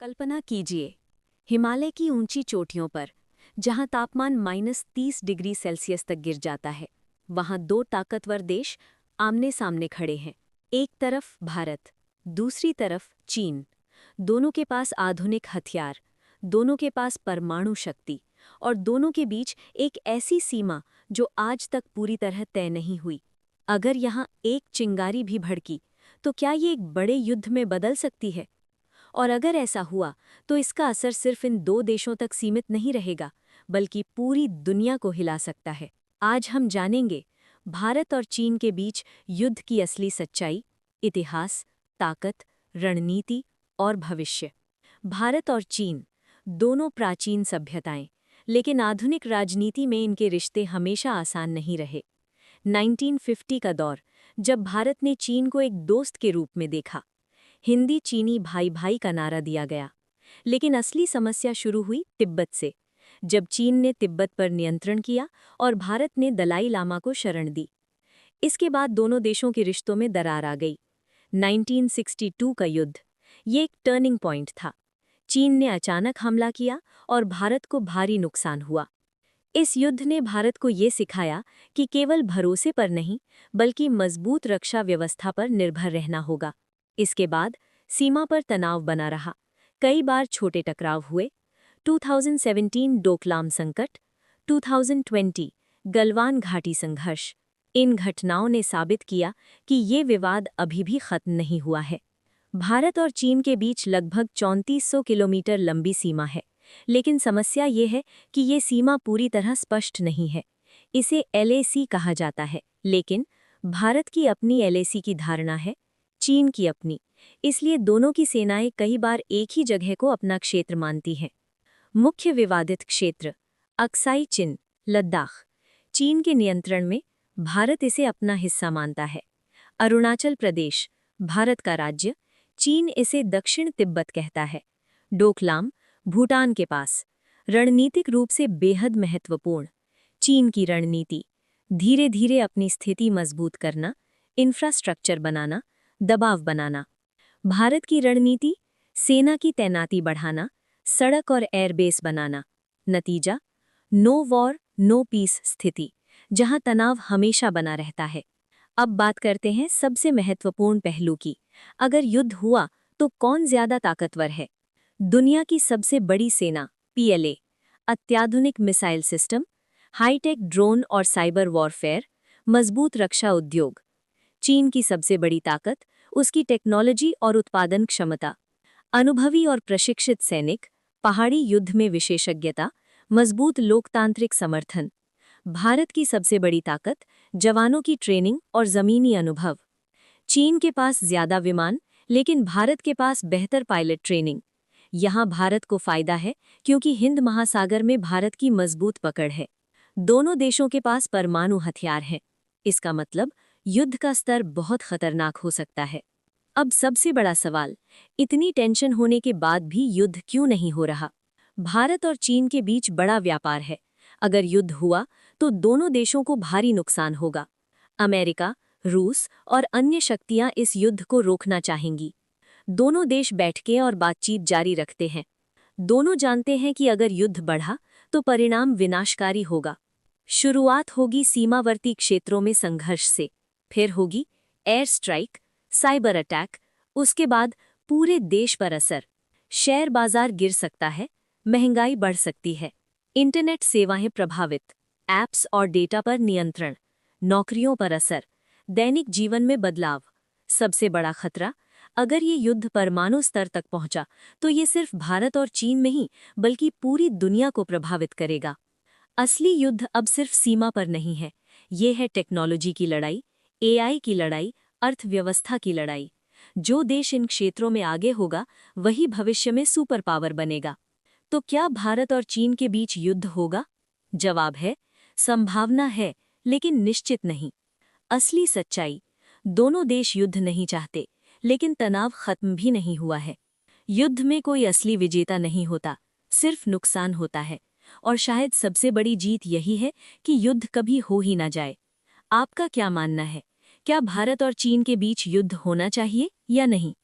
कल्पना कीजिए, हिमालय की ऊंची चोटियों पर जहां तापमान -30 डिग्री सेल्सियस तक गिर जाता है, वहां दो ताकतवर देश आमने सामने खड़े हैं। एक तरफ भारत, दूसरी तरफ चीन। दोनों के पास आधुनिक हथियार, दोनों के पास परमाणु शक्ति और दोनों के बीच एक ऐसी सीमा जो आज तक पूरी तरह तय नहीं हुई। अगर यहाँ एक चिंगारी भी भड़की, तो क्या ये एक बड़े युद्ध में बदल सकती है? और अगर ऐसा हुआ तो इसका असर सिर्फ इन दो देशों तक सीमित नहीं रहेगा, बल्कि पूरी दुनिया को हिला सकता है। आज हम जानेंगे भारत और चीन के बीच युद्ध की असली सच्चाई, इतिहास, ताकत, रणनीति और भविष्य। भारत और चीन दोनों प्राचीन सभ्यताएं, लेकिन आधुनिक राजनीति में इनके रिश्ते हमेशा आसान नहीं रहे। 1950 का दौर, जब भारत ने चीन को एक दोस्त के रूप में देखा, हिंदी चीनी भाई भाई का नारा दिया गया। लेकिन असली समस्या शुरू हुई तिब्बत से, जब चीन ने तिब्बत पर नियंत्रण किया और भारत ने दलाई लामा को शरण दी। इसके बाद दोनों देशों के रिश्तों में दरार आ गई। 1962 का युद्ध, ये एक टर्निंग पॉइंट था। चीन ने अचानक हमला किया और भारत को भारी नुकसान हुआ। इस युद्ध ने भारत को ये सिखाया कि केवल भरोसे पर नहीं, बल्कि मजबूत रक्षा व्यवस्था पर निर्भर रहना होगा। इसके बाद सीमा पर तनाव बना रहा। कई बार छोटे टकराव हुए। 2017 डोकलाम संकट, 2020 गलवान घाटी संघर्ष। इन घटनाओं ने साबित किया कि ये विवाद अभी भी खत्म नहीं हुआ है। भारत और चीन के बीच लगभग 3400 किलोमीटर लंबी सीमा है, लेकिन समस्या ये है कि ये सीमा पूरी तरह स्पष्ट नहीं है। इसे LAC कहा जाता है, लेकिन भारत की अपनी LAC की धारणा है, चीन की अपनी। इसलिए दोनों की सेनाएं कई बार एक ही जगह को अपना क्षेत्र मानती हैं। मुख्य विवादित क्षेत्र: अक्साई चिन, लद्दाख, चीन के नियंत्रण में, भारत इसे अपना हिस्सा मानता है। अरुणाचल प्रदेश, भारत का राज्य, चीन इसे दक्षिण तिब्बत कहता है। डोकलाम, भूटान के पास, रणनीतिक रूप से बेहद महत्वपूर्ण। चीन की रणनीति: धीरे धीरे अपनी स्थिति मजबूत करना, इंफ्रास्ट्रक्चर बनाना, दबाव बनाना। भारत की रणनीति: सेना की तैनाती बढ़ाना, सड़क और एयरबेस बनाना। नतीजा: नो वॉर नो पीस स्थिति, जहां तनाव हमेशा बना रहता है। अब बात करते हैं सबसे महत्वपूर्ण पहलू की। अगर युद्ध हुआ तो कौन ज्यादा ताकतवर है? दुनिया की सबसे बड़ी सेना PLA, अत्याधुनिक मिसाइल सिस्टम, हाईटेक ड्रोन और साइबर वॉरफेयर, मजबूत रक्षा उद्योग। चीन की सबसे बड़ी ताकत उसकी टेक्नोलॉजी और उत्पादन क्षमता, अनुभवी और प्रशिक्षित सैनिक, पहाड़ी युद्ध में विशेषज्ञता, मजबूत लोकतांत्रिक समर्थन। भारत की सबसे बड़ी ताकत जवानों की ट्रेनिंग और जमीनी अनुभव। चीन के पास ज्यादा विमान, लेकिन भारत के पास बेहतर पायलट ट्रेनिंग। यहाँ भारत को फायदा है क्योंकि हिंद महासागर में भारत की मजबूत पकड़ है। दोनों देशों के पास परमाणु हथियार हैं। इसका मतलब युद्ध का स्तर बहुत खतरनाक हो सकता है। अब सबसे बड़ा सवाल, इतनी टेंशन होने के बाद भी युद्ध क्यों नहीं हो रहा? भारत और चीन के बीच बड़ा व्यापार है। अगर युद्ध हुआ तो दोनों देशों को भारी नुकसान होगा। अमेरिका, रूस और अन्य शक्तियां इस युद्ध को रोकना चाहेंगी। दोनों देश बैठके और बातचीत जारी रखते हैं। दोनों जानते हैं कि अगर युद्ध बढ़ा तो परिणाम विनाशकारी होगा। शुरुआत होगी सीमावर्ती क्षेत्रों में संघर्ष से, फिर होगी एयर स्ट्राइक, साइबर अटैक, उसके बाद पूरे देश पर असर। शेयर बाजार गिर सकता है, महंगाई बढ़ सकती है, इंटरनेट सेवाएं प्रभावित, ऐप्स और डेटा पर नियंत्रण, नौकरियों पर असर, दैनिक जीवन में बदलाव। सबसे बड़ा खतरा, अगर ये युद्ध परमाणु स्तर तक पहुंचा तो ये सिर्फ भारत और चीन में ही, बल्कि पूरी दुनिया को प्रभावित करेगा। असली युद्ध अब सिर्फ सीमा पर नहीं है, ये है टेक्नोलॉजी की लड़ाई, AI की लड़ाई, अर्थव्यवस्था की लड़ाई। जो देश इन क्षेत्रों में आगे होगा, वही भविष्य में सुपर पावर बनेगा। तो क्या भारत और चीन के बीच युद्ध होगा? जवाब है, संभावना है, लेकिन निश्चित नहीं। असली सच्चाई, दोनों देश युद्ध नहीं चाहते, लेकिन तनाव खत्म भी नहीं हुआ है। युद्ध में कोई असली विजेता नहीं होता, सिर्फ नुकसान होता है। और शायद सबसे बड़ी जीत यही है कि युद्ध कभी हो ही ना जाए। आपका क्या मानना है? क्या भारत और चीन के बीच युद्ध होना चाहिए या नहीं?